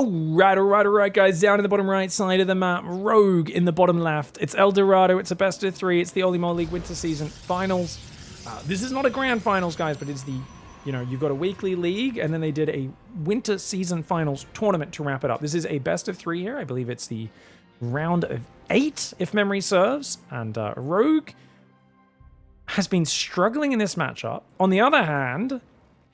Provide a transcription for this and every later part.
All right, guys. Down in the bottom right side of the map. Rogue in the bottom left. It's El Dorado. It's a best of 3. It's the OlimoLeague Winter Season Finals. This is not a grand finals, guys, but it's the, you've got a weekly league, and then they did a Winter Season Finals tournament to wrap it up. This is a best of 3 here. I believe it's the round of 8, if memory serves. And Rogue has been struggling in this matchup. On the other hand,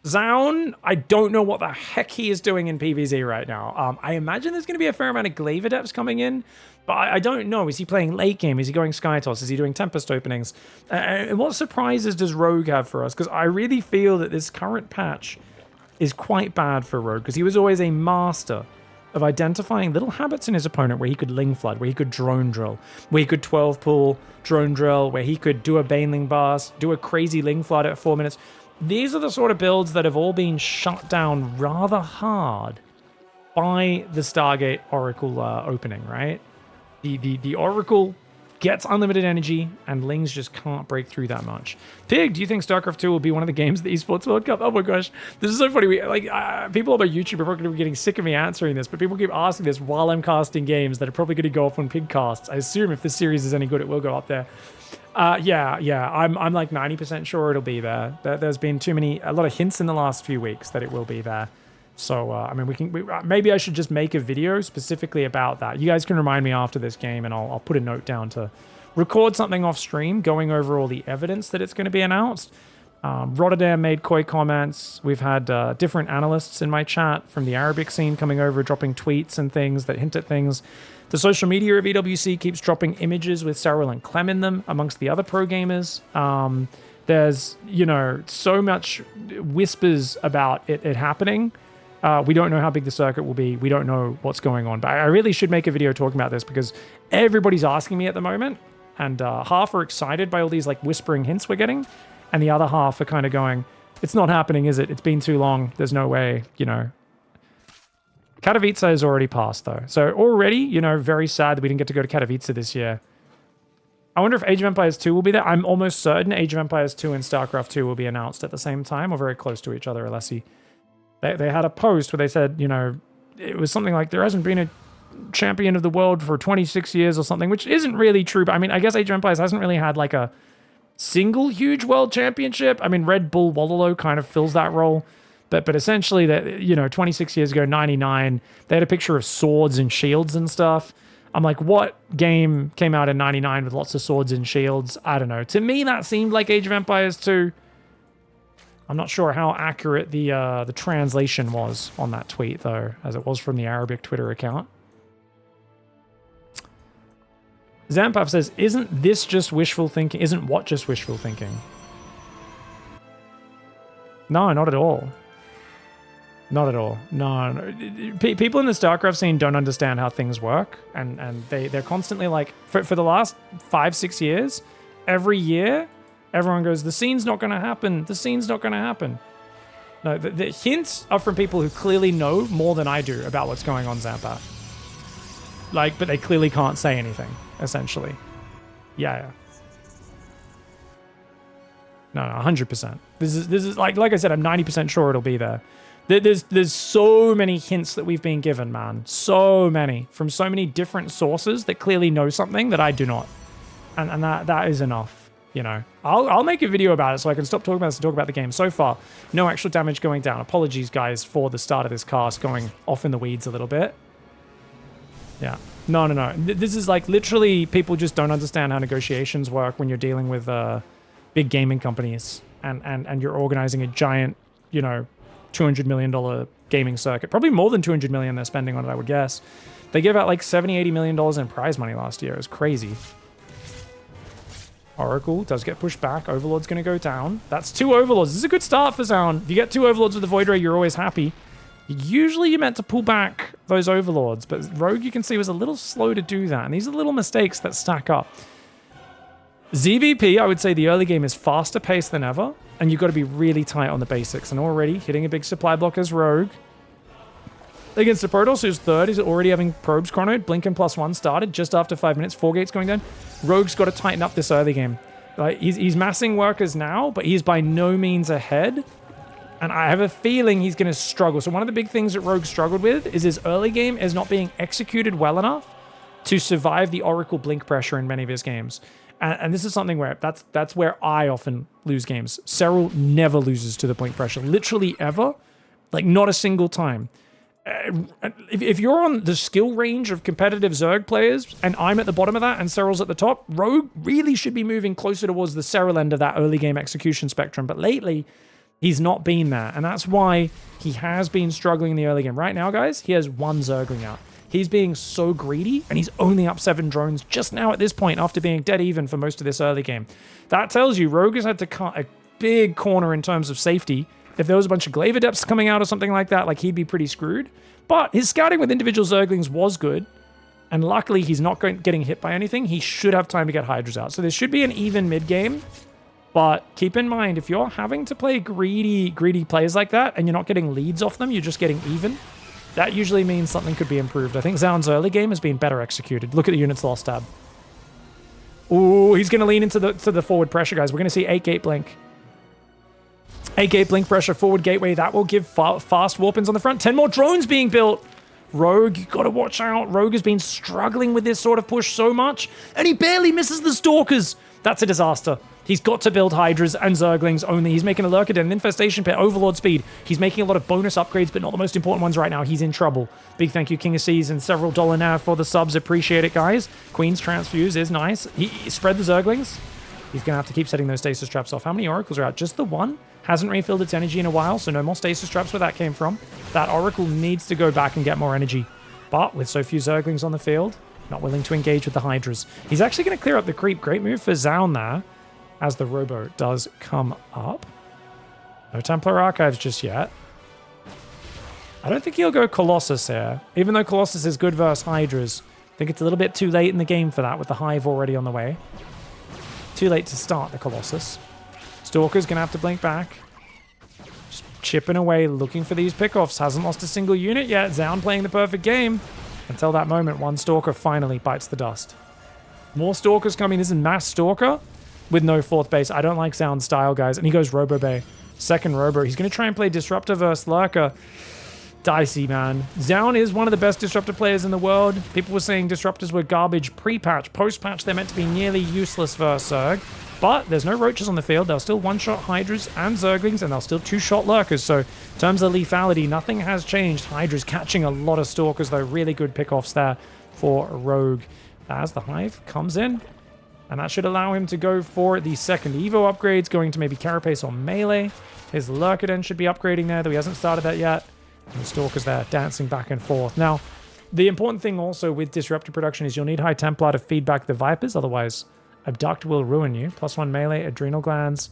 ZOUN, I don't know what the heck he is doing in PvZ right now. I imagine there's going to be a fair amount of Glaive Adepts coming in, but I don't know. Is he playing late game? Is he going Skytoss? Is he doing Tempest openings? And what surprises does Rogue have for us? Because I really feel that this current patch is quite bad for Rogue, because he was always a master of identifying little habits in his opponent where he could Ling Flood, where he could Drone Drill, where he could 12 pull, Drone Drill, where he could do a Baneling Blast, do a crazy Ling Flood at 4 minutes. These are the sort of builds that have all been shut down rather hard by the Stargate Oracle opening, right? The Oracle gets unlimited energy, and Lings just can't break through that much. Pig, do you think StarCraft 2 will be one of the games at the Esports World Cup? Oh my gosh, this is so funny. People on my YouTube are probably going to be getting sick of me answering this, but people keep asking this while I'm casting games that are probably going to go off when Pig casts. I assume if this series is any good, it will go up there. Yeah, I'm like 90% sure it'll be there. There's been a lot of hints in the last few weeks that it will be there. So, I mean, maybe I should just make a video specifically about that. You guys can remind me after this game, and I'll put a note down to record something off stream going over all the evidence that it's going to be announced. Rotterdam made coy comments. We've had different analysts in my chat from the Arabic scene coming over, dropping tweets and things that hint at things. The social media of EWC keeps dropping images with Cyril and Clem in them, amongst the other pro gamers. There's, so much whispers about it happening. We don't know how big the circuit will be. We don't know what's going on. But I really should make a video talking about this, because everybody's asking me at the moment. And half are excited by all these whispering hints we're getting. And the other half are kind of going, it's not happening, is it? It's been too long. There's no way, Katowice has already passed, though. So already, very sad that we didn't get to go to Katowice this year. I wonder if Age of Empires 2 will be there. I'm almost certain Age of Empires 2 and StarCraft 2 will be announced at the same time, or very close to each other, Alessi. They had a post where they said, it was something like, there hasn't been a champion of the world for 26 years or something, which isn't really true. But I mean, I guess Age of Empires hasn't really had a single huge world championship. I mean, Red Bull Wololo kind of fills that role. But essentially, that 26 years ago, 99, they had a picture of swords and shields and stuff. I'm like, what game came out in 99 with lots of swords and shields? I don't know. To me, that seemed like Age of Empires 2. I'm not sure how accurate the translation was on that tweet, though, as it was from the Arabic Twitter account. Zampaf says, isn't this just wishful thinking? Isn't what just wishful thinking? No, not at all. Not at all. No. People in the StarCraft scene don't understand how things work, and they're constantly for the last 5-6 years, every year, everyone goes, the scene's not going to happen. The scene's not going to happen. No, the hints are from people who clearly know more than I do about what's going on, Zampath. But they clearly can't say anything, essentially. Yeah. No, 100%. This is like I said, I'm 90% sure it'll be there. There's so many hints that we've been given, man. So many. From so many different sources that clearly know something that I do not. And that is enough. I'll make a video about it so I can stop talking about this and talk about the game. So far, no actual damage going down. Apologies, guys, for the start of this cast going off in the weeds a little bit. Yeah. No. This is literally people just don't understand how negotiations work when you're dealing with big gaming companies and you're organizing a giant, $200 million gaming circuit. Probably more than $200 million they're spending on it, I would guess. They gave out $70-80 million in prize money last year. It was crazy. Oracle does get pushed back. Overlord's going to go down. That's 2 Overlords. This is a good start for ZOUN. If you get 2 Overlords with the Void Ray, you're always happy. Usually you're meant to pull back those Overlords, but Rogue, you can see, was a little slow to do that. And these are little mistakes that stack up. ZvP, I would say the early game is faster paced than ever, and you've got to be really tight on the basics. And already hitting a big supply block as Rogue. Against the Protoss, who's third, he's already having probes chronoed. Blinken +1 started just after 5 minutes. 4 gates going down. Rogue's got to tighten up this early game. He's massing workers now, but he's by no means ahead And I have a feeling he's going to struggle. So one of the big things that Rogue struggled with is his early game is not being executed well enough to survive the Oracle blink pressure in many of his games. And this is something where that's where I often lose games. Serral never loses to the blink pressure. Literally ever. Like, not a single time. If you're on the skill range of competitive Zerg players, and I'm at the bottom of that, and Serral's at the top, Rogue really should be moving closer towards the Serral end of that early game execution spectrum. But lately, he's not been there. And that's why he has been struggling in the early game. Right now, guys, he has 1 Zergling out. He's being so greedy, and he's only up 7 drones just now at this point after being dead even for most of this early game. That tells you Rogue has had to cut a big corner in terms of safety. If there was a bunch of Glaive Adepts coming out or something like that, like, he'd be pretty screwed. But his scouting with individual Zerglings was good, and luckily he's not getting hit by anything. He should have time to get Hydras out. So there should be an even mid-game, but keep in mind, if you're having to play greedy plays like that, and you're not getting leads off them, you're just getting even, that usually means something could be improved. I think ZOUN's early game has been better executed. Look at the units lost tab. Ooh, he's going to lean into the forward pressure, guys. We're going to see 8-gate blink. 8-gate blink pressure, forward gateway. That will give fast warp-ins on the front. 10 more drones being built. Rogue, you got to watch out. Rogue has been struggling with this sort of push so much, and he barely misses the Stalkers. That's a disaster. He's got to build Hydras and Zerglings only. He's making a Lurker Den, an Infestation Pit, Overlord Speed. He's making a lot of bonus upgrades, but not the most important ones right now. He's in trouble. Big thank you, King of Seas, and several dollar now for the subs. Appreciate it, guys. Queen's Transfuse is nice. He spread the Zerglings. He's going to have to keep setting those stasis traps off. How many Oracles are out? Just the one. Hasn't refilled its energy in a while, so no more stasis traps where that came from. That Oracle needs to go back and get more energy. But with so few Zerglings on the field, not willing to engage with the Hydras. He's actually going to clear up the creep. Great move for ZOUN there, as the Robo does come up. No Templar Archives just yet. I don't think he'll go Colossus here, even though Colossus is good versus Hydras. I think it's a little bit too late in the game for that, with the Hive already on the way. Too late to start the Colossus. Stalker's going to have to blink back. Just chipping away, looking for these pickoffs. Hasn't lost a single unit yet. ZOUN playing the perfect game. Until that moment, one Stalker finally bites the dust. More Stalkers coming. This is Mass Stalker with no 4th base. I don't like ZOUN's style, guys. And he goes Robo Bay. Second Robo. He's going to try and play Disruptor versus Lurker. Dicey, man. ZOUN is one of the best Disruptor players in the world. People were saying Disruptors were garbage pre-patch. Post-patch, they're meant to be nearly useless versus Zerg. But there's no Roaches on the field. They'll still one-shot Hydras and Zerglings, and they'll still 2-shot Lurkers. So in terms of lethality, nothing has changed. Hydra's catching a lot of Stalkers, though. Really good pickoffs there for Rogue. As the Hive comes in, and that should allow him to go for the second Evo upgrades, going to maybe Carapace or Melee. His Lurker Den should be upgrading there, though he hasn't started that yet. And the Stalker's there, dancing back and forth. Now, the important thing also with Disruptor production is you'll need High Templar to feed back the Vipers, otherwise Abduct will ruin you. +1 melee, Adrenal Glands.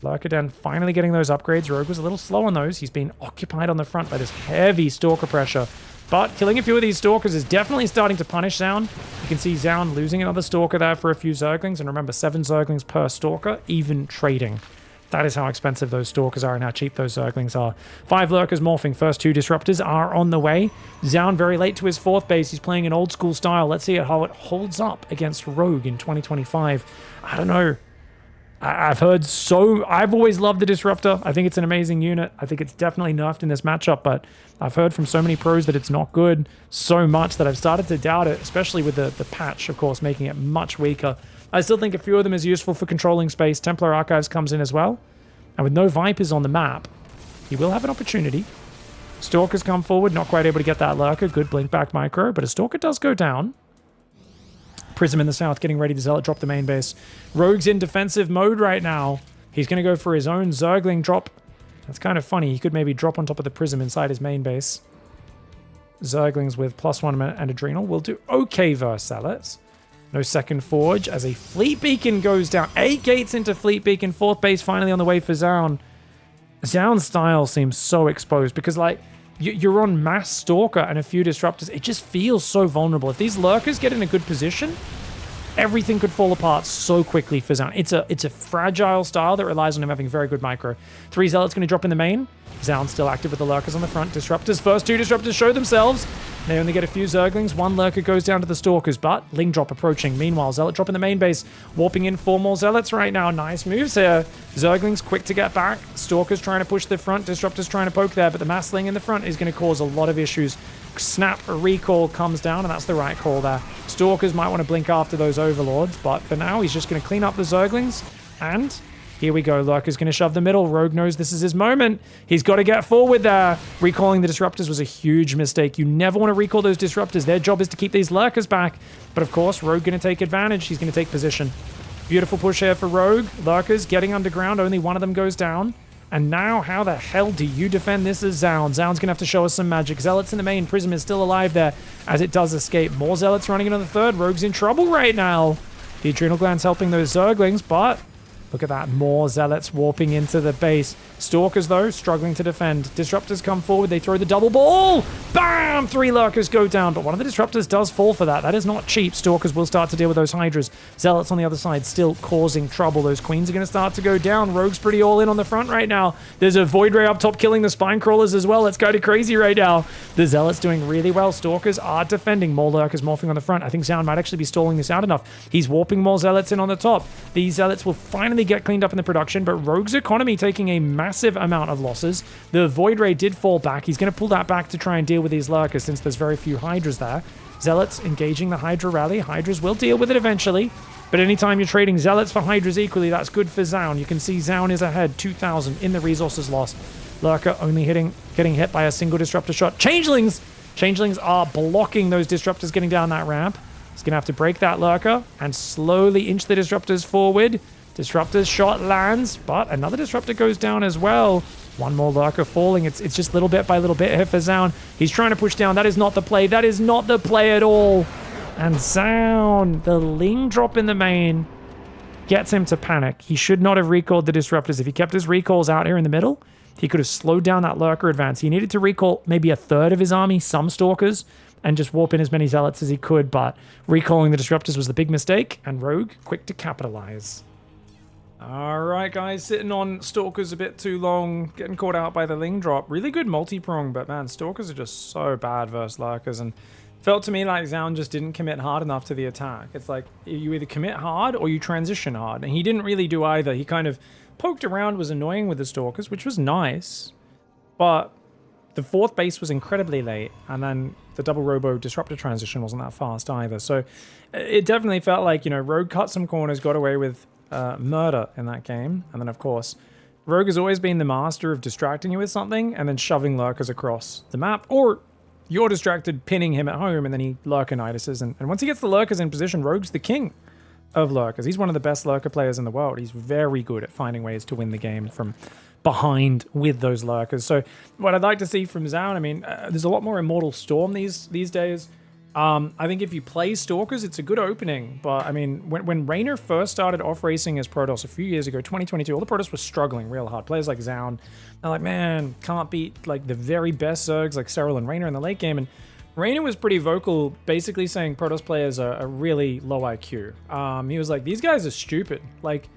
Lurker Den finally getting those upgrades. Rogue was a little slow on those. He's been occupied on the front by this heavy Stalker pressure. But killing a few of these Stalkers is definitely starting to punish ZOUN. You can see ZOUN losing another Stalker there for a few Zerglings. And remember, 7 Zerglings per Stalker, even trading. That is how expensive those Stalkers are and how cheap those Zerglings are. 5 Lurkers morphing. First 2 Disruptors are on the way. ZOUN very late to his 4th base. He's playing an old school style. Let's see how it holds up against Rogue in 2025. I don't know. I've always loved the Disruptor. I think it's an amazing unit. I think it's definitely nerfed in this matchup, but I've heard from so many pros that it's not good so much that I've started to doubt it, especially with the patch, of course, making it much weaker. I still think a few of them is useful for controlling space. Templar Archives comes in as well. And with no Vipers on the map, he will have an opportunity. Stalkers come forward, not quite able to get that Lurker. Good blink back micro, but a Stalker does go down. Prism in the south getting ready to Zealot drop the main base. Rogue's in defensive mode right now. He's going to go for his own Zergling drop. That's kind of funny. He could maybe drop on top of the Prism inside his main base. Zerglings with +1 and Adrenal will do okay versus Zealots. No second Forge as a Fleet Beacon goes down. 8 gates into Fleet Beacon. 4th base finally on the way for ZOUN. ZOUN's style seems so exposed because, like, you're on Mass Stalker and a few Disruptors. It just feels so vulnerable. If these Lurkers get in a good position, everything could fall apart so quickly for ZOUN. It's a fragile style that relies on him having very good micro. 3 Zealots going to drop in the main. ZOUN still active with the Lurkers on the front. Disruptors, first 2 Disruptors show themselves. They only get a few Zerglings. One Lurker goes down to the Stalkers, but Ling Drop approaching. Meanwhile, Zealot drop in the main base, warping in 4 more Zealots right now. Nice moves here. Zerglings quick to get back. Stalkers trying to push the front. Disruptors trying to poke there, but the Mass Ling in the front is going to cause a lot of issues. Snap recall comes down, and that's the right call there. Stalkers might want to blink after those Overlords, but for now, he's just going to clean up the Zerglings, and here we go. Lurker's going to shove the middle. Rogue knows this is his moment. He's got to get forward there. Recalling the Disruptors was a huge mistake. You never want to recall those Disruptors. Their job is to keep these Lurkers back. But of course, Rogue going to take advantage. He's going to take position. Beautiful push here for Rogue. Lurkers getting underground. Only one of them goes down. And now, how the hell do you defend this as ZOUN? ZOUN's going to have to show us some magic. Zealots in the main. Prism is still alive there as it does escape. More Zealots running in on the third. Rogue's in trouble right now. The Adrenal Gland's helping those Zerglings, but look at that. More Zealots warping into the base. Stalkers, though, struggling to defend. Disruptors come forward. They throw the double ball. Bam! 3 Lurkers go down, but one of the Disruptors does fall for that. That is not cheap. Stalkers will start to deal with those Hydras. Zealots on the other side still causing trouble. Those Queens are going to start to go down. Rogue's pretty all in on the front right now. There's a Void Ray up top killing the Spine Crawlers as well. It's kind of crazy right now. The Zealots doing really well. Stalkers are defending. More Lurkers morphing on the front. I think ZOUN might actually be stalling this out enough. He's warping more Zealots in on the top. These Zealots will finally get cleaned up in the production, but Rogue's economy taking a massive amount of losses. The Void Ray did fall back. He's going to pull that back to try and deal with these Lurkers since there's very few Hydras there. Zealots engaging the Hydra rally. Hydras will deal with it eventually, but anytime you're trading Zealots for Hydras equally, that's good for ZOUN. You can see ZOUN is ahead, 2,000 in the resources lost. Lurker only getting hit by a single Disruptor shot. Changelings! Changelings are blocking those Disruptors getting down that ramp. He's going to have to break that Lurker and slowly inch the Disruptors forward. Disruptor's shot lands, but another Disruptor goes down as well. One more Lurker falling. It's just little bit by little bit here for ZOUN. He's trying to push down. That is not the play. That is not the play at all. And ZOUN, the Ling drop in the main, gets him to panic. He should not have recalled the Disruptors. If he kept his recalls out here in the middle, he could have slowed down that Lurker advance. He needed to recall maybe a third of his army, some Stalkers, and just warp in as many Zealots as he could, but recalling the Disruptors was the big mistake, and Rogue quick to capitalize. Alright guys, sitting on Stalkers a bit too long, getting caught out by the Ling drop. Really good multi-prong, but man, Stalkers are just so bad versus Lurkers, and felt to me like ZOUN just didn't commit hard enough to the attack. It's like, you either commit hard or you transition hard, and he didn't really do either. He kind of poked around, was annoying with the Stalkers, which was nice, but the 4th base was incredibly late, and then the double Robo Disruptor transition wasn't that fast either. So it definitely felt like, you know, Rogue cut some corners, got away with murder in that game. And then, of course, Rogue has always been the master of distracting you with something and then shoving Lurkers across the map, or you're distracted, pinning him at home, and then he Lurker-niduses. And once he gets the Lurkers in position, Rogue's the king of Lurkers. He's one of the best Lurker players in the world. He's very good at finding ways to win the game from behind with those Lurkers. So what I'd like to see from ZOUN, I mean, there's a lot more Immortal Storm these days. I think if you play Stalkers, it's a good opening. But, I mean, when Raynor first started off-racing as Protoss a few years ago, 2022, all the Protoss were struggling real hard. Players like ZOUN, they're like, man, can't beat, like, the very best Zergs like Cyril and Raynor in the late game. And Raynor was pretty vocal, basically saying Protoss players are really low IQ. He was like, these guys are stupid. Like,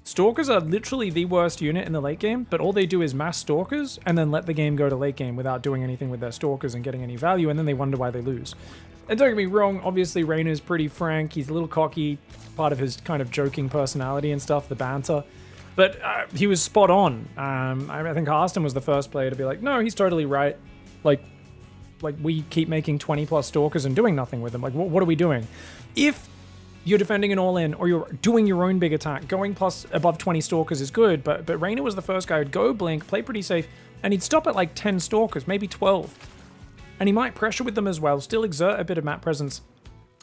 Stalkers are literally the worst unit in the late game, but all they do is mass Stalkers and then let the game go to late game without doing anything with their Stalkers and getting any value, and then they wonder why they lose. And don't get me wrong, obviously Raynor's pretty frank, he's a little cocky, part of his kind of joking personality and stuff, the banter. But he was spot on. I think Harston was the first player to be like, no, he's totally right. Like we keep making 20 plus Stalkers and doing nothing with them. Like, what are we doing? If you're defending an all-in, or you're doing your own big attack, going plus above 20 Stalkers is good, but Raynor was the first guy who'd go blink, play pretty safe, and he'd stop at like 10 Stalkers, maybe 12. And he might pressure with them as well, still exert a bit of map presence,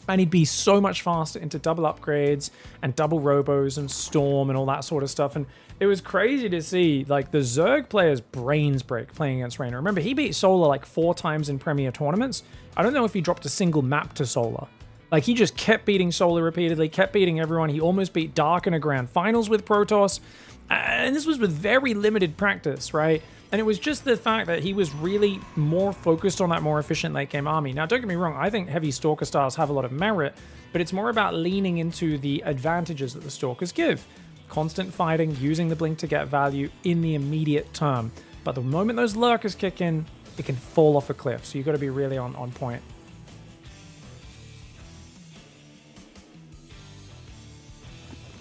and he'd be so much faster into double upgrades and double robos and storm and all that sort of stuff. And it was crazy to see like the Zerg players' brains break playing against Raynor. Remember, he beat Solar like 4 times in Premier tournaments. I don't know if he dropped a single map to Solar. Like, he just kept beating Solar repeatedly, kept beating everyone. He almost beat Dark in a grand finals with Protoss. And this was with very limited practice, right? And it was just the fact that he was really more focused on that more efficient late game army. Now, don't get me wrong, I think heavy Stalker styles have a lot of merit, but it's more about leaning into the advantages that the Stalkers give. Constant fighting, using the blink to get value in the immediate term. But the moment those Lurkers kick in, it can fall off a cliff. So you got to be really on point.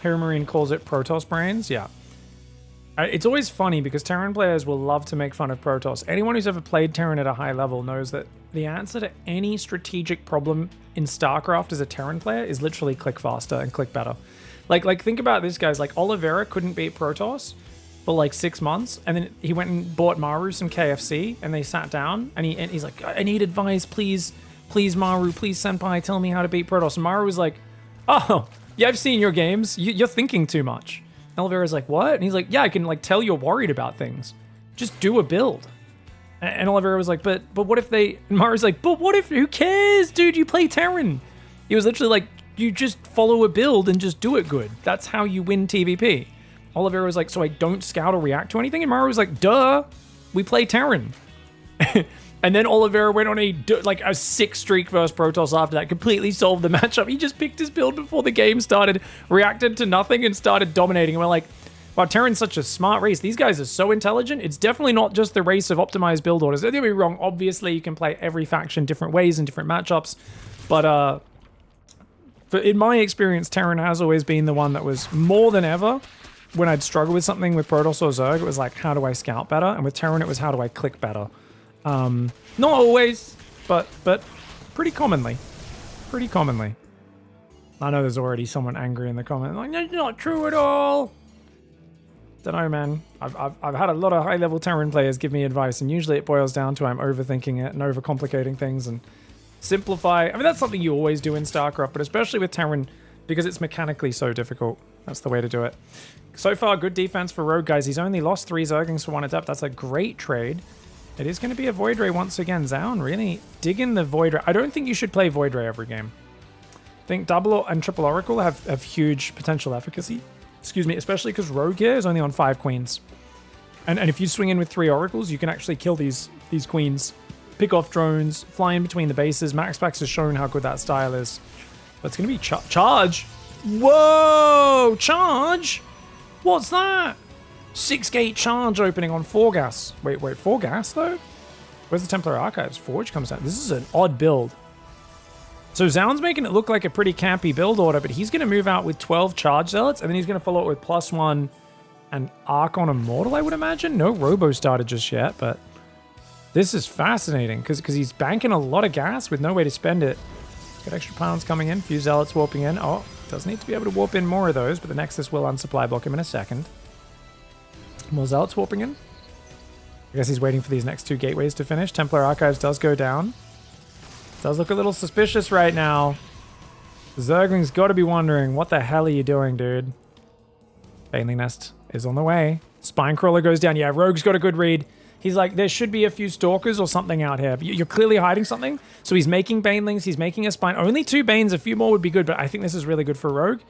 Paramarine calls it Protoss brains. Yeah. It's always funny because Terran players will love to make fun of Protoss. Anyone who's ever played Terran at a high level knows that the answer to any strategic problem in StarCraft as a Terran player is literally click faster and click better. Like think about this, guys. Like, Oliveira couldn't beat Protoss for like 6 months, and then he went and bought Maru some KFC, and they sat down, and he's like, I need advice, please, Maru, please, Senpai, tell me how to beat Protoss. And Maru was like, oh, yeah, I've seen your games. You're thinking too much. Oliveira's like, what? And he's like, yeah, I can like tell you're worried about things. Just do a build. And Oliveira was like, but what if they... And Maru's like, but what if... Who cares, dude? You play Terran. He was literally like, you just follow a build and just do it good. That's how you win TvP. Oliveira was like, so I don't scout or react to anything? And Maru was like, duh, we play Terran. And then Oliveira went on a 6 streak versus Protoss after that, completely solved the matchup. He just picked his build before the game started, reacted to nothing, and started dominating. And we're like, wow, Terran's such a smart race. These guys are so intelligent. It's definitely not just the race of optimized build orders. Don't get me wrong. Obviously, you can play every faction different ways in different matchups. But in my experience, Terran has always been the one that was more than ever. When I'd struggle with something with Protoss or Zerg, it was like, how do I scout better? And with Terran, it was, how do I click better? Not always, but pretty commonly. Pretty commonly. I know there's already someone angry in the comment. Like, that's not true at all. Don't know, man. I've had a lot of high-level Terran players give me advice, and usually it boils down to I'm overthinking it and overcomplicating things and simplify. I mean, that's something you always do in StarCraft, but especially with Terran, because it's mechanically so difficult. That's the way to do it. So far, good defense for Rogue, guys. He's only lost 3 Zerglings for 1 Adept. That's a great trade. It is going to be a Void Ray once again. ZOUN really digging the Void Ray. I don't think you should play Void Ray every game. I think double and triple Oracle have huge potential efficacy. Excuse me, especially because Rogue here is only on 5 Queens. And if you swing in with 3 Oracles, you can actually kill these Queens. Pick off drones, fly in between the bases. MaxPax has shown how good that style is. But it's going to be charge. Whoa! Charge? What's that? 6-gate charge opening on 4 gas. Wait, 4 gas though? Where's the Templar Archives? Forge comes out. This is an odd build. So ZOUN's making it look like a pretty campy build order, but he's going to move out with 12 Charge Zealots, and then he's going to follow it with +1 and Archon Immortal, I would imagine. No Robo started just yet, but this is fascinating because he's banking a lot of gas with no way to spend it. Got extra pounds coming in, few Zealots warping in. Oh, does need to be able to warp in more of those, but the Nexus will unsupply block him in a second. More Zealots warping in. I guess he's waiting for these next 2 gateways to finish. Templar Archives does go down. Does look a little suspicious right now. Zergling's got to be wondering, what the hell are you doing, dude? Baneling Nest is on the way. Spinecrawler goes down. Yeah, Rogue's got a good read. He's like, there should be a few Stalkers or something out here. You're clearly hiding something. So he's making Banelings. He's making a Spine. Only 2 Banes. A few more would be good, but I think this is really good for Rogue.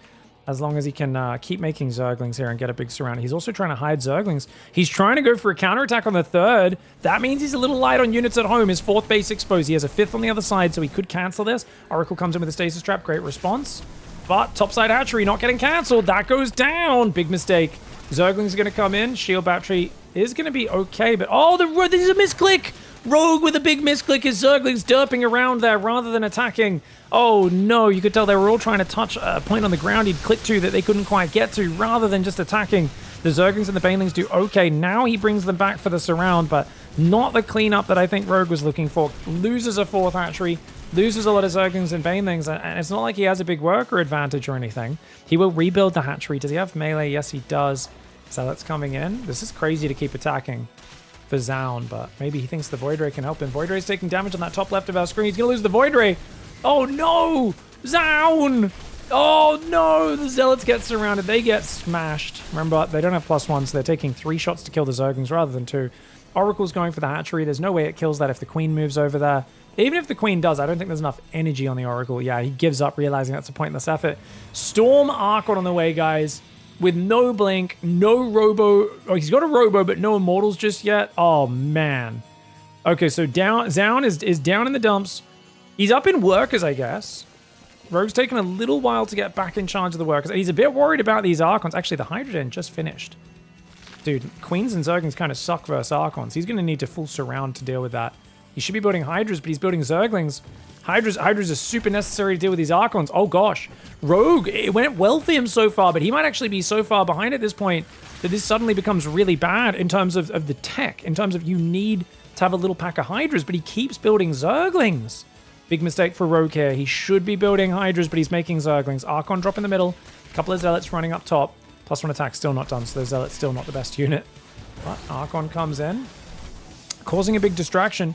As long as he can keep making Zerglings here and get a big surround. He's also trying to hide Zerglings. He's trying to go for a counterattack on the 3rd. That means he's a little light on units at home. His 4th base exposed. He has a 5th on the other side, so he could cancel this. Oracle comes in with a Stasis Trap. Great response. But topside hatchery not getting cancelled. That goes down. Big mistake. Zerglings are going to come in. Shield Battery is going to be okay, but oh, there's a misclick. Rogue with a big misclick. His Zerglings derping around there rather than attacking. Oh no, you could tell they were all trying to touch a point on the ground he'd click to that they couldn't quite get to rather than just attacking. The Zerglings and the Banelings do okay. Now he brings them back for the surround, but not the cleanup that I think Rogue was looking for. Loses a 4th hatchery, loses a lot of Zerglings and Banelings, and it's not like he has a big worker advantage or anything. He will rebuild the hatchery. Does he have melee? Yes, he does. So that's coming in. This is crazy to keep attacking for ZOUN, but maybe he thinks the Void Ray can help him. Void Ray's taking damage on that top left of our screen. He's going to lose the Void Ray. Oh no! ZOUN! Oh no! The Zealots get surrounded. They get smashed. Remember, they don't have +1, so they're taking 3 shots to kill the Zerglings rather than 2. Oracle's going for the hatchery. There's no way it kills that if the Queen moves over there. Even if the Queen does, I don't think there's enough energy on the Oracle. Yeah, he gives up, realizing that's a pointless effort. Storm Archon on the way, guys. With no blink, no robo. Oh, he's got a robo, but no immortals just yet. Oh, man. Okay, so ZOUN is down in the dumps. He's up in workers, I guess. Rogue's taken a little while to get back in charge of the workers. He's a bit worried about these Archons. Actually, the Hydrogen just finished. Dude, Queens and Zerglings kind of suck versus Archons. He's going to need to full surround to deal with that. He should be building Hydras, but he's building Zerglings. Hydras are super necessary to deal with these Archons. Oh gosh. Rogue, it went well for him so far, but he might actually be so far behind at this point that this suddenly becomes really bad in terms of the tech, in terms of you need to have a little pack of Hydras, but he keeps building Zerglings. Big mistake for Rogue here. He should be building Hydras, but he's making Zerglings. Archon drop in the middle. A couple of Zealots running up top. +1 attack still not done, so the Zealot's still not the best unit. But Archon comes in, causing a big distraction.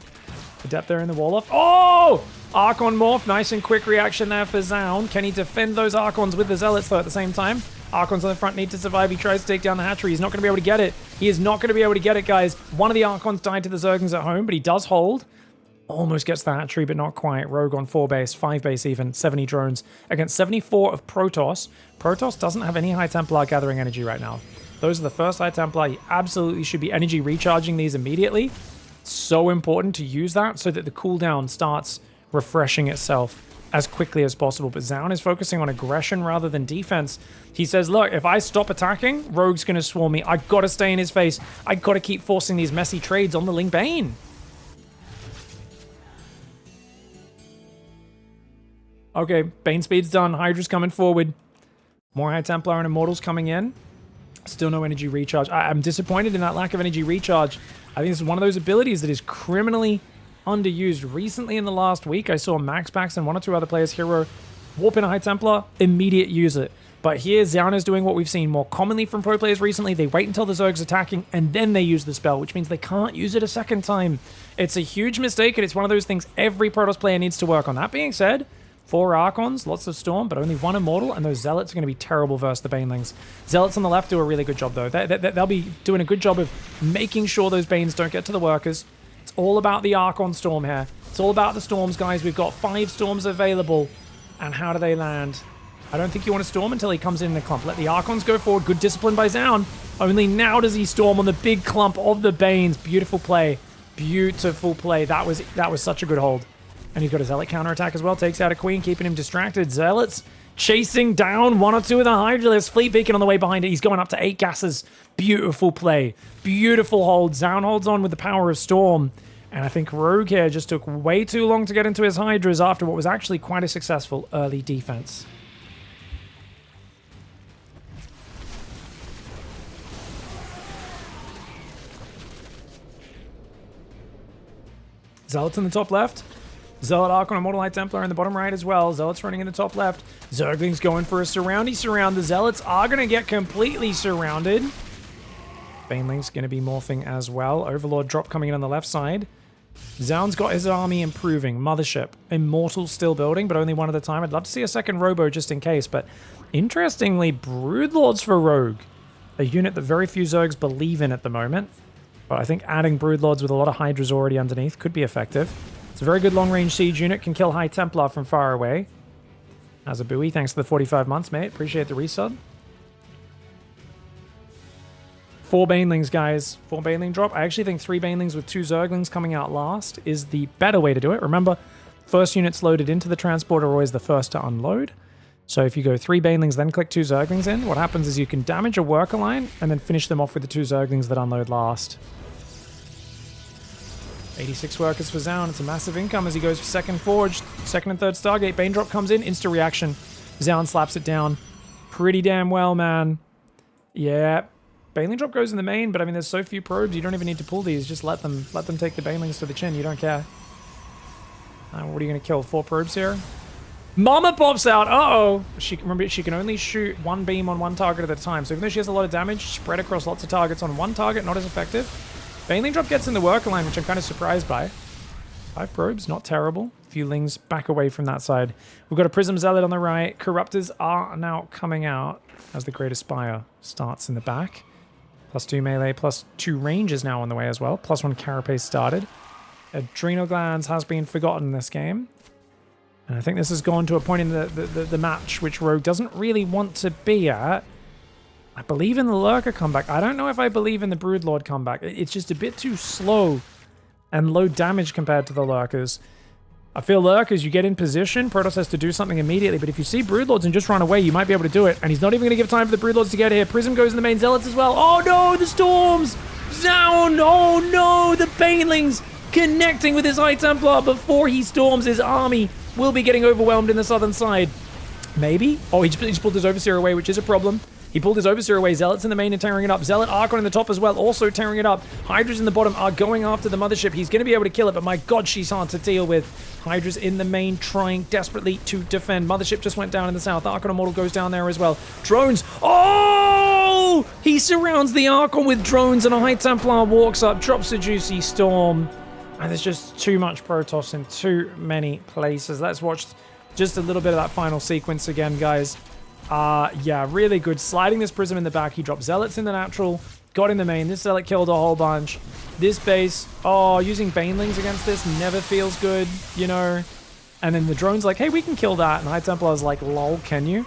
Adept there in the wall off. Oh! Archon morph. Nice and quick reaction there for ZOUN. Can he defend those Archons with the Zealots, though, at the same time? Archons on the front need to survive. He tries to take down the hatchery. He's not going to be able to get it. He is not going to be able to get it, guys. One of the Archons died to the Zerglings at home, but he does hold. Almost gets the hatchery, but not quite. Rogue on 4 base, 5 base even, 70 drones against 74 of Protoss. Protoss doesn't have any High Templar gathering energy right now. Those are the first High Templar. You absolutely should be energy recharging these immediately. It's so important to use that so that the cooldown starts refreshing itself as quickly as possible. But ZOUN is focusing on aggression rather than defense. He says, look, if I stop attacking, Rogue's going to swarm me. I got to stay in his face. I got to keep forcing these messy trades on the Ling Bane. Okay, Bane speed's done. Hydra's coming forward. More High Templar and Immortals coming in. Still no energy recharge. I'm disappointed in that lack of energy recharge. I think this is one of those abilities that is criminally underused. Recently in the last week, I saw Max Pax and 1 or 2 other players, Hero, warp in a High Templar, immediate use it. But here, ZOUN is doing what we've seen more commonly from pro players recently. They wait until the Zerg's attacking, and then they use the spell, which means they can't use it a second time. It's a huge mistake, and it's one of those things every Protoss player needs to work on. That being said, 4 Archons, lots of Storm, but only 1 Immortal, and those Zealots are going to be terrible versus the Banelings. Zealots on the left do a really good job, though. They'll be doing a good job of making sure those Banes don't get to the workers. It's all about the Archon Storm here. It's all about the Storms, guys. We've got 5 Storms available, and how do they land? I don't think you want to Storm until he comes in the clump. Let the Archons go forward. Good discipline by ZOUN. Only now does he Storm on the big clump of the Banes. Beautiful play. Beautiful play. That was such a good hold. And he's got a Zealot counterattack as well. Takes out a Queen, keeping him distracted. Zealots chasing down 1 or 2 of the Hydra. There's Fleet Beacon on the way behind it. He's going up to 8 gases. Beautiful play. Beautiful hold. ZOUN holds on with the power of Storm. And I think Rogue here just took way too long to get into his Hydras after what was actually quite a successful early defense. Zealots in the top left. Zealot, Archon, Immortal, High Templar in the bottom right as well. Zealots running in the top left. Zerglings going for a surroundy surround. The Zealots are going to get completely surrounded. Baneling's going to be morphing as well. Overlord drop coming in on the left side. ZOUN's got his army improving. Mothership. Immortal still building, but only 1 at a time. I'd love to see a second Robo just in case, but interestingly, Broodlords for Rogue. A unit that very few Zergs believe in at the moment. But I think adding Broodlords with a lot of Hydras already underneath could be effective. It's a very good long-range siege unit. Can kill High Templar from far away. As a buoy, thanks to the 45 months, mate. Appreciate the resub. 4 Banelings, guys. 4 Baneling drop. I actually think 3 Banelings with 2 Zerglings coming out last is the better way to do it. Remember, first units loaded into the transporter are always the first to unload. So if you go 3 Banelings, then click 2 Zerglings in, what happens is you can damage a worker line and then finish them off with the 2 Zerglings that unload last. 86 workers for ZOUN. It's a massive income as he goes for second Forge. Second and third Stargate. Bane drop comes in. Instant reaction. ZOUN slaps it down. Pretty damn well, man. Yeah. Baneling drop goes in the main, but I mean, there's so few probes, you don't even need to pull these. Just let them take the Banelings to the chin. You don't care. What are you going to kill? 4 probes here? Mama pops out. Uh-oh. Remember, she can only shoot 1 beam on 1 target at a time. So even though she has a lot of damage spread across lots of targets on 1 target, not as effective. Baneling drop gets in the worker line, which I'm kind of surprised by. 5 probes, not terrible. A few Lings back away from that side. We've got a Prism Zealot on the right. Corruptors are now coming out as the Great Aspire starts in the back. +2 melee, +2 range is now on the way as well. +1 carapace started. Adrenal Glands has been forgotten in this game. And I think this has gone to a point in the match which Rogue doesn't really want to be at. I believe in the Lurker comeback. I don't know if I believe in the Broodlord comeback. It's just a bit too slow and low damage compared to the Lurkers. I feel Lurkers, you get in position, Protoss has to do something immediately, but if you see Broodlords and just run away, you might be able to do it, and he's not even going to give time for the Broodlords to get here. Prism goes in the main Zealots as well. Oh no, the Storms! ZOUN! Oh no, the Banelings connecting with his High Templar before he storms his army. Will be getting overwhelmed in the southern side. Maybe? Oh, he just pulled his Overseer away, which is a problem. He pulled his Overseer away. Zealots in the main and tearing it up. Zealot Archon in the top as well, also tearing it up. Hydras in the bottom are going after the mothership. He's going to be able to kill it, but my god, she's hard to deal with. Hydras in the main trying desperately to defend. Mothership just went down in the south. Archon Immortal goes down there as well. Drones. Oh! He surrounds the Archon with drones, and a High Templar walks up, drops a juicy storm. And there's just too much Protoss in too many places. Let's watch just a little bit of that final sequence again, guys. Yeah, really good. Sliding this Prism in the back. He dropped Zealots in the natural. Got in the main. This Zealot killed a whole bunch. This base, oh, using Banelings against this never feels good, you know. And then the drone's like, hey, we can kill that. And High Templar's like, lol, can you?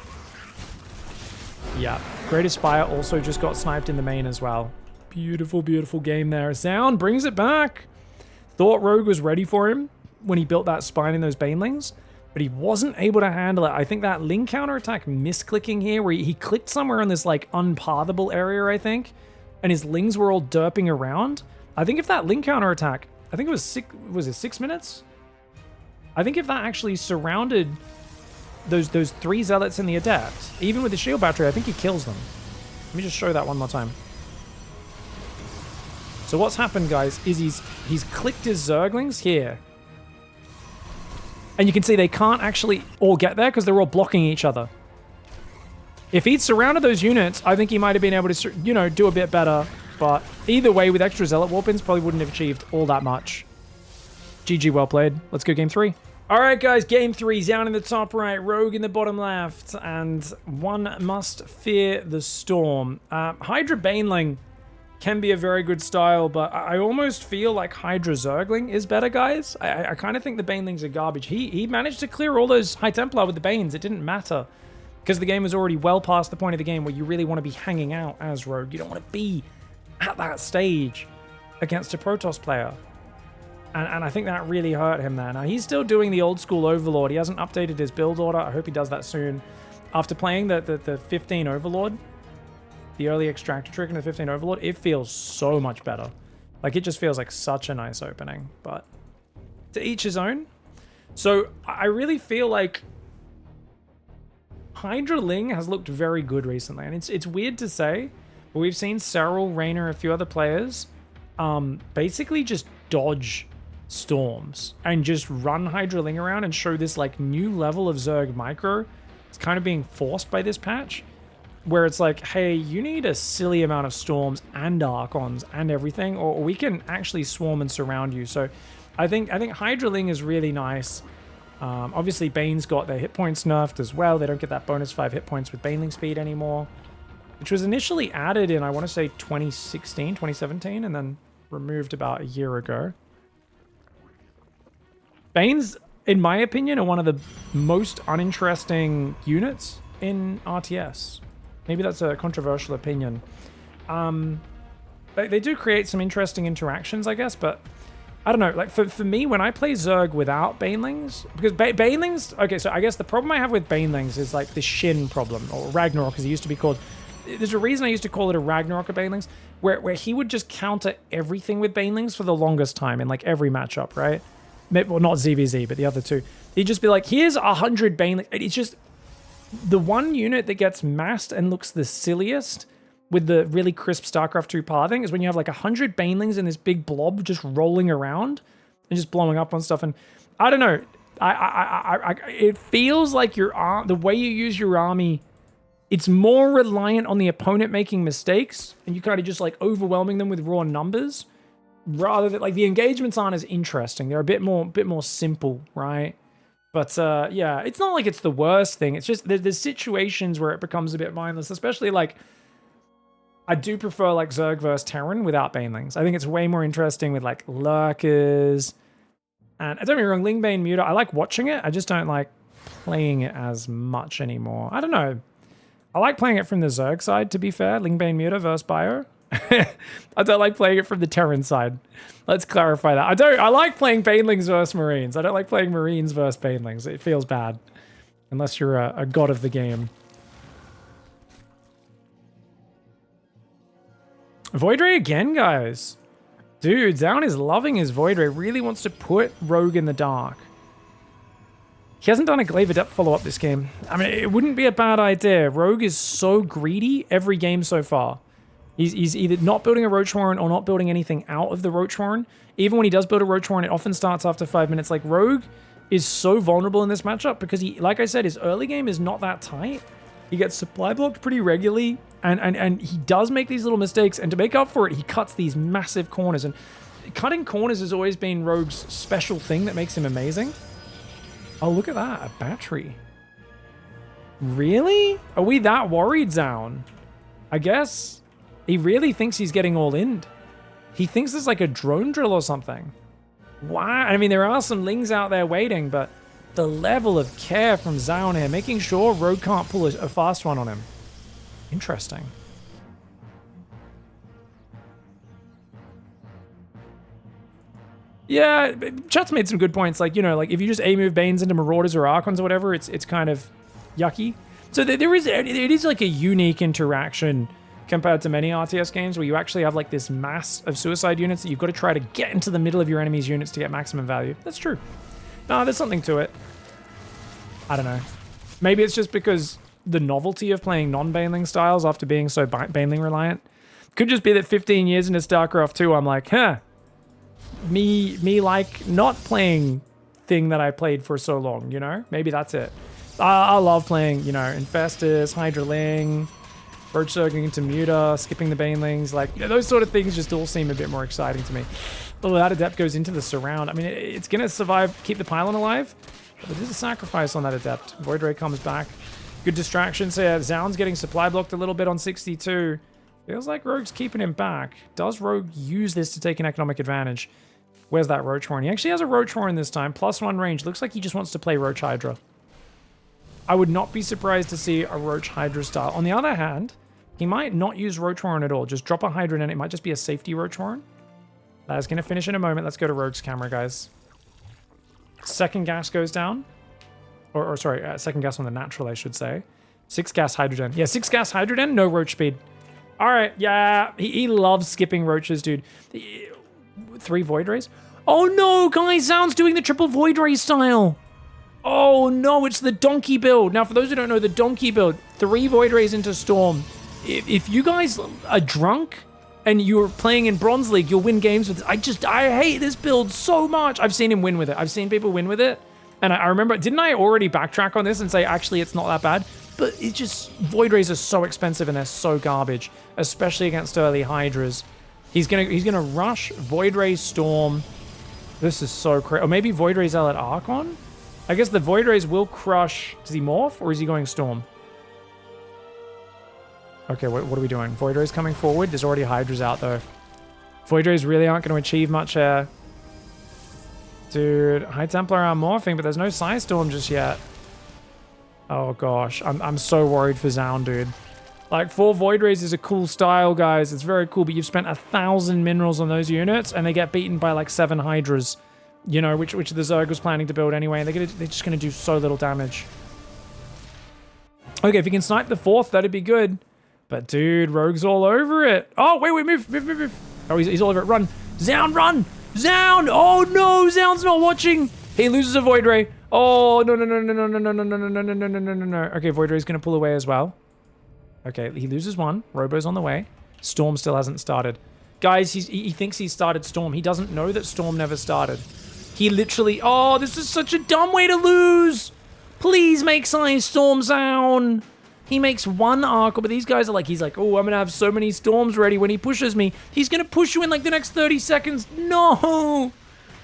Yeah. Greatest Spire also just got sniped in the main as well. Beautiful, beautiful game there. ZOUN brings it back. Thought Rogue was ready for him when he built that spine in those Banelings, but he wasn't able to handle it. I think that Ling counterattack misclicking here, where he clicked somewhere in this like unpathable area, I think, and his Lings were all derping around. I think if that Ling counterattack, I think it was it 6 minutes? I think if that actually surrounded those 3 Zealots in the Adept, even with the shield battery, I think he kills them. Let me just show that one more time. So what's happened, guys, is he's clicked his Zerglings here. And you can see they can't actually all get there because they're all blocking each other. If he'd surrounded those units, I think he might have been able to, you know, do a bit better. But either way, with extra Zealot Warpins, probably wouldn't have achieved all that much. GG, well played. Let's go game 3. All right, guys, game 3. ZOUN in the top right, Rogue in the bottom left, and one must fear the storm. Hydra Baneling can be a very good style, but I almost feel like Hydra Zergling is better, guys. I kind of think the Banelings are garbage. He managed to clear all those High Templar with the Banes. It didn't matter because the game was already well past the point of the game where you really want to be hanging out as Rogue. You don't want to be at that stage against a Protoss player. And I think that really hurt him there. Now, he's still doing the old school Overlord. He hasn't updated his build order. I hope he does that soon. After playing the 15 Overlord, the early extractor trick in the 15 Overlord, it feels so much better. Like, it just feels like such a nice opening. But to each his own. So I really feel like Hydra Ling has looked very good recently. And it's weird to say, but we've seen Serral, Raynor, a few other players basically just dodge storms and just run Hydra Ling around and show this like new level of Zerg micro. It's kind of being forced by this patch, where it's like, hey, you need a silly amount of storms and Archons and everything, or we can actually swarm and surround you. So I think Hydra Ling is really nice. Obviously, Bane's got their hit points nerfed as well. They don't get that bonus 5 hit points with Baneling speed anymore, which was initially added in, I want to say, 2016, 2017, and then removed about a year ago. Banes, in my opinion, are one of the most uninteresting units in RTS. Maybe that's a controversial opinion. They do create some interesting interactions, I guess, but I don't know. Like, for me, when I play Zerg without Banelings, because Banelings... Okay, so I guess the problem I have with Banelings is, like, the Shin problem, or Ragnarok, as it used to be called. There's a reason I used to call it a Ragnarok of Banelings, where he would just counter everything with Banelings for the longest time in, like, every matchup, right? Well, not ZvZ, but the other two. He'd just be like, here's 100 Banelings. It's just... The one unit that gets massed and looks the silliest with the really crisp StarCraft 2 pathing is when you have like 100 Banelings in this big blob just rolling around and just blowing up on stuff. And I don't know, it feels like the way you use your army, it's more reliant on the opponent making mistakes and you kind of just like overwhelming them with raw numbers, rather than like the engagements aren't as interesting. They're a bit more simple, right? But yeah, it's not like it's the worst thing. It's just there's situations where it becomes a bit mindless, especially like I do prefer like Zerg versus Terran without Banelings. I think it's way more interesting with like Lurkers. And don't get me wrong, Lingbane Muta, I like watching it. I just don't like playing it as much anymore. I don't know. I like playing it from the Zerg side, to be fair. Lingbane Muta versus Bio. I don't like playing it from the Terran side. Let's clarify that. I like playing Banelings versus Marines. I don't like playing Marines versus Banelings. It feels bad. Unless you're a god of the game. Void Ray again, guys. Dude, ZOUN is loving his Void Ray. Really wants to put Rogue in the dark. He hasn't done a Glaive Adept follow-up this game. I mean, it wouldn't be a bad idea. Rogue is so greedy every game so far. He's either not building a Roach Warren or not building anything out of the Roach Warren. Even when he does build a Roach Warren, it often starts after 5 minutes. Like, Rogue is so vulnerable in this matchup because he, like I said, his early game is not that tight. He gets supply blocked pretty regularly, and he does make these little mistakes, and to make up for it, he cuts these massive corners, and cutting corners has always been Rogue's special thing that makes him amazing. Oh, look at that, a battery. Really? Are we that worried, ZOUN? I guess he really thinks he's getting all in. He thinks there's like a drone drill or something. Wow, I mean, there are some Lings out there waiting, but the level of care from ZOUN here, making sure Rogue can't pull a fast one on him. Interesting. Yeah, chat's made some good points. Like, you know, like if you just A-move Banes into Marauders or Archons or whatever, it's kind of yucky. So it is like a unique interaction compared to many RTS games where you actually have like this mass of suicide units that you've got to try to get into the middle of your enemy's units to get maximum value. That's true. No, there's something to it. I don't know. Maybe it's just because the novelty of playing non-Baneling styles after being so Baneling reliant. Could just be that 15 years into StarCraft 2, I'm like, huh, me like not playing thing that I played for so long, you know? Maybe that's it. I love playing, you know, Infestors, Hydraling, Roach Surging into Muta, skipping the Banelings, like, you know, those sort of things just all seem a bit more exciting to me. Oh, that Adept goes into the surround. I mean, it's going to survive, keep the pylon alive, but there's a sacrifice on that Adept. Void Ray comes back. Good distraction. So yeah, ZOUN's getting supply blocked a little bit on 62. Feels like Rogue's keeping him back. Does Rogue use this to take an economic advantage? Where's that Roach Warren? He actually has a Roach Warren this time. +1 range. Looks like he just wants to play Roach Hydra. I would not be surprised to see a Roach Hydra style. On the other hand, he might not use Roach Warren at all. Just drop a Hydra in it. It might just be a safety Roach Warren. That is going to finish in a moment. Let's go to Rogue's camera, guys. Second gas goes down. Or sorry, second gas on the natural, I should say. 6 gas Hydrogen. Yeah, 6 gas Hydrogen, no Roach speed. All right, yeah, he loves skipping Roaches, dude. 3 Void Rays. Oh no, guys, ZOUN's doing the triple Void Ray style. Oh no, it's the Donkey build. Now, for those who don't know, the Donkey build, 3 Void Rays into Storm. If you guys are drunk and you're playing in Bronze League, you'll win games with this. I hate this build so much. I've seen him win with it. I've seen people win with it. And I remember, didn't I already backtrack on this and say, actually, it's not that bad? But it's just, Void Rays are so expensive and they're so garbage, especially against early Hydras. He's gonna rush Void Ray Storm. This is so crazy. Or maybe Void Ray Zealot Archon? I guess the Void Rays will crush. Does he morph or is he going Storm? Okay, what are we doing? Void Rays coming forward. There's already Hydras out though. Void Rays really aren't going to achieve much here. Dude, High Templar are morphing, but there's no Psy Storm just yet. Oh gosh, I'm so worried for ZOUN, dude. Like, 4 Void Rays is a cool style, guys. It's very cool, but you've spent 1,000 minerals on those units, and they get beaten by like 7 Hydras. You know, which the Zerg was planning to build anyway, and they're just going to do so little damage. Okay, if you can snipe the 4th, that'd be good. But dude, Rogue's all over it. Oh, wait, move. Oh, he's all over it. Run. ZOUN, run! ZOUN! Oh no, ZOUN's not watching. He loses a Void Ray. Oh, no. Okay, Void Ray's going to pull away as well. Okay, he loses one. Robo's on the way. Storm still hasn't started. Guys, he thinks he started Storm. He doesn't know that Storm never started. He literally... Oh, this is such a dumb way to lose. Please make Psy Storm, ZOUN. He makes 1 Arc, but these guys are like... He's like, oh, I'm going to have so many Storms ready when he pushes me. He's going to push you in like the next 30 seconds. No.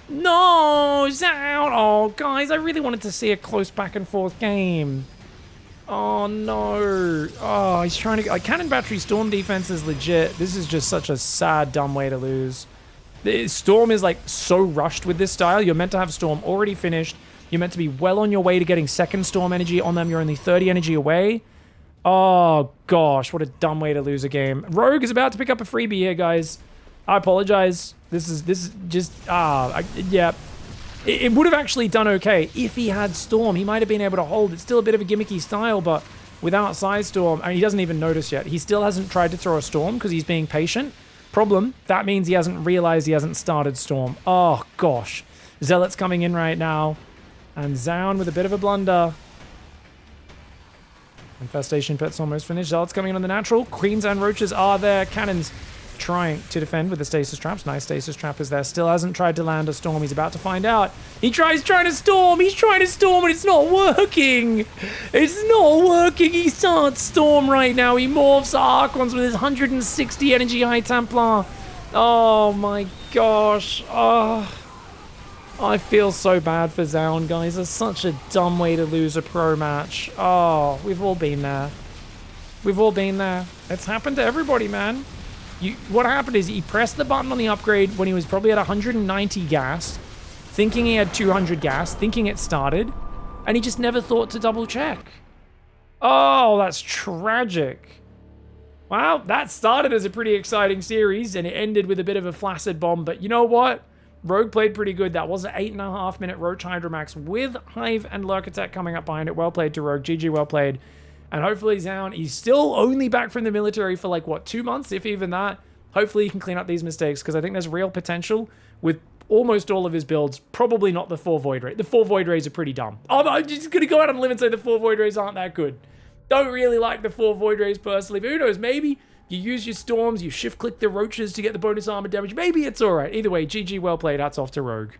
No, ZOUN. Oh, guys, I really wanted to see a close back and forth game. Oh, no. Oh, he's trying to... Like, Cannon Battery Storm defense is legit. This is just such a sad, dumb way to lose. Storm is, like, so rushed with this style. You're meant to have Storm already finished. You're meant to be well on your way to getting second Storm energy on them. You're only 30 energy away. Oh, gosh. What a dumb way to lose a game. Rogue is about to pick up a freebie here, guys. I apologize. This is just... yeah. It would have actually done okay if he had Storm. He might have been able to hold. It's still a bit of a gimmicky style, but without Side Storm... And he doesn't even notice yet. He still hasn't tried to throw a Storm because he's being patient. Problem, that means he hasn't realized he hasn't started Storm. Oh, gosh. Zealot's coming in right now. And ZOUN with a bit of a blunder. Infestation pet's almost finished. Zealot's coming in on the natural. Queens and Roaches are there. Cannons trying to defend with the stasis traps. Nice stasis trap is there. Still hasn't tried to land a storm. He's about to find out. He trying to storm. He's trying to storm and it's not working. It's not working. He starts storm right now. He morphs Archons with his 160 energy High Templar. Oh my gosh. Oh, I feel so bad for ZOUN, guys. It's such a dumb way to lose a pro match. Oh, we've all been there. We've all been there. It's happened to everybody, man. What happened is he pressed the button on the upgrade when he was probably at 190 gas, thinking he had 200 gas, thinking it started, and he just never thought to double check. Oh, that's tragic. Well, that started as a pretty exciting series, and it ended with a bit of a flaccid bomb, but you know what? Rogue played pretty good. That was an 8.5 minute Roach Hydromax with Hive and Lurkitech coming up behind it. Well played to Rogue. GG, well played. And hopefully ZOUN, he's still only back from the military for like, what, 2 months, if even that. Hopefully he can clean up these mistakes, because I think there's real potential with almost all of his builds. Probably not the 4 Void Rays. The 4 Void Rays are pretty dumb. I'm just going to go out on a limb and say the 4 Void Rays aren't that good. Don't really like the 4 Void Rays personally, but who knows, maybe you use your Storms, you shift-click the Roaches to get the bonus armor damage. Maybe it's alright. Either way, GG, well played. Hats off to Rogue.